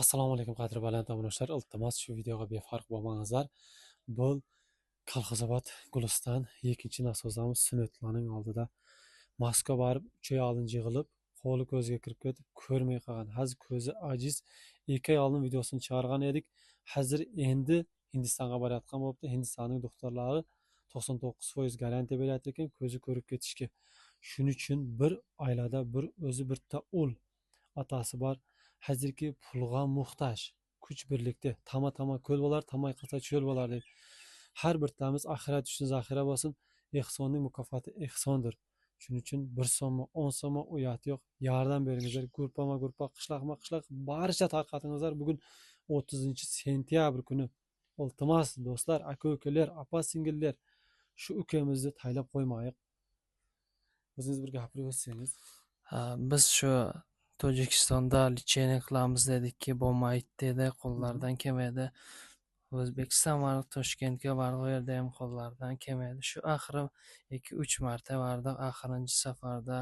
Assalomu alaykum qadri baland tomoshabinlar. Iltimos shu videoga befarq bo'lmangizlar. Bu Kolxozobod Guliston 2-nasozamiz Sunetlarning oldida Moskva borib 3 oy oldin yig'ilib, qo'li ko'ziga kirib ketib, ko'rmay qolgan. Hozir ko'zi ajiz 2 oy oldin videosini chiqargan edik. Hozir endi Hindistonga borayotgan bo'libdi. Hindistonning doktorlari 99% garantiya beryapti ekan ko'zi ko'rib ketishga. Shuning uchun bir oilada bir o'zi bitta ul atasi bor. Hozirgi pulga muhtoj, kuch birlikda tama ko'l bo'lar, tamay qilsa cho'l bo'lar deb. Har birtamiz oxirat uchun zaxira bo'lsin, ehsonning mukofoti ehsondir. Shuning uchun 1 so'm, 10 so'm uyat yo'q. Yordam beringizlar. Gurpa, qishloq barcha taqatingizlar. Bugun 30-sentyabr kuni. Iltimos do'stlar, aka-ukalar, opa-singillar, shu ukamizni taylab qo'ymaylik. O'zingiz bir gapirib o'tsangiz. Biz shu Tojikistonda lecheniya qilamiz dedikki, bo'lmaydi dedi, qo'llardan kelmaydi. O'zbekiston va Toshkentga borib, u yerda ham qo'llardan kelmaydi. Shu oxiri 2-3 marta bordik. Oxirinchi safarda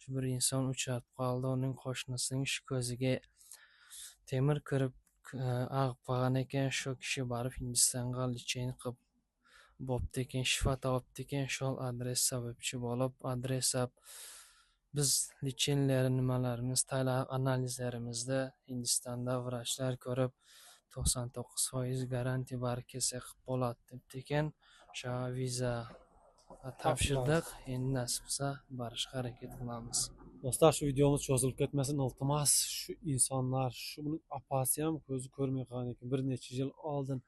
shu bir inson uchrab qoldi. Uning qo'shnisining shu ko'ziga temir kirib ag'ib qolgan ekan. Shu kishi borib Hindistonga lecheniya qilib bo'pti ekan, shifo topibdi ekan. Shu adres sababchi bo'lib, adreslab biz lecheniyalar nimalarimiz, analizlarimizda Hindistonda vrachlar ko'rib 99% garantiya bor kelsa qilib bo'ladi debdi ekan. O'sha viza topshirdik. Endi nasib qilsa borishga harakat qilamiz. Do'stlar, shu videomiz cho'zilib ketmasin, iltimos. Shu insonlar, shu apasi ham ko'zi ko'rmay qolgan ekan. Bir necha yil oldin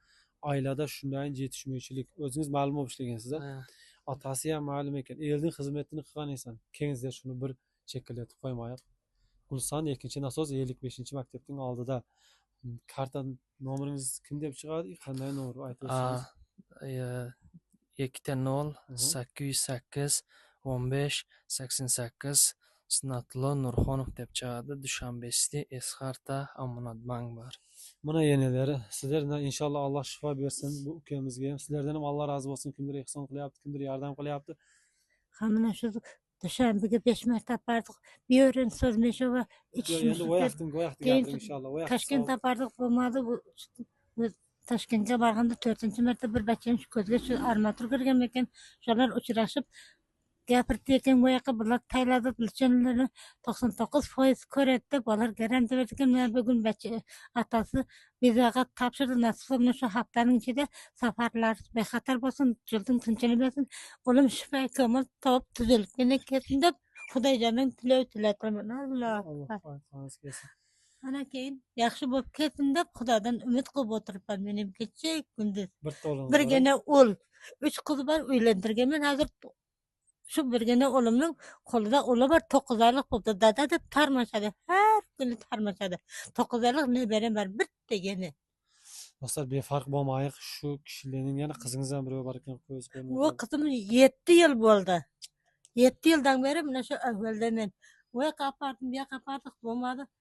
oilada shunday yetishmovchilik, o'zingiz ma'lum bo'lib ishlagansiz. Otasi ham ma'lum ekan. Elning xizmatini qilgan inson. Kengizlar shuni bir chekkalatib qo'ymaylik. Guliston 2-nasoz 55-maktabning oldida. Karta nomeringiz kim deb chiqadi? Qanday nomer aytasiz? 20 808 15 88 Sinatullo Nurxonov deb chiqadi. Dushanbesi Esxarta Omonatbank bor. Mana yenilari sizlardan inshaalloh Alloh shifo bersin bu ukamizga ham. Sizlardan ham Alloh razı olsun. Kimdir ehson qilyapti, kimdir yordam qilyapti. Hamına şu Dushanbega 5 marta bordik. Bir yo'rin so'zlasha va Endi o'yaqdim gapiring inshaalloh. Toshkentga bordik, bo'lmadi. Bu Toshkentga borganda 4-marta bir bachani shu ko'zga shu armatur kirgan ekan. Shular uchrashib gapirdi ekan, bu yoqqa bular tayladi lecheniyalarni 99% ko'radi. Bular garantiya berdi ekan. Mana bugun atasi vizaga topshirdi. Nasib bo'lsa shu haftaning ichida safarlar bexatar bo'lsin, yo'ldan tinchlanib o'lim shifo kamol topib tuzalib ketsin deb Xudojondan tilayman. Ana keyin yaxshi bo'lib ketsin deb Xudodan umid qilib o'tiribman. Mening kecha kunduz birgina o'l 3 qiz bor, uylantirganman. Hozir shu birgina o'limning qo'lida o'li bor, 9 oylik bo'ldi. Dada deb tarmashadi. Har kuni tarmashadi. 9 oylik nevaram bor, bittagina. Do'stlar, befarq bo'lmaylik. Shu kishilarning yana qizingiz ham birov bor ekan, qo'yib qo'ymaydi. Bu qizim 7 yil bo'ldi. 7 yildan beri mana shu avvalda men bu yoqqa apardim, bu yoqqa apardik, bo'lmadi.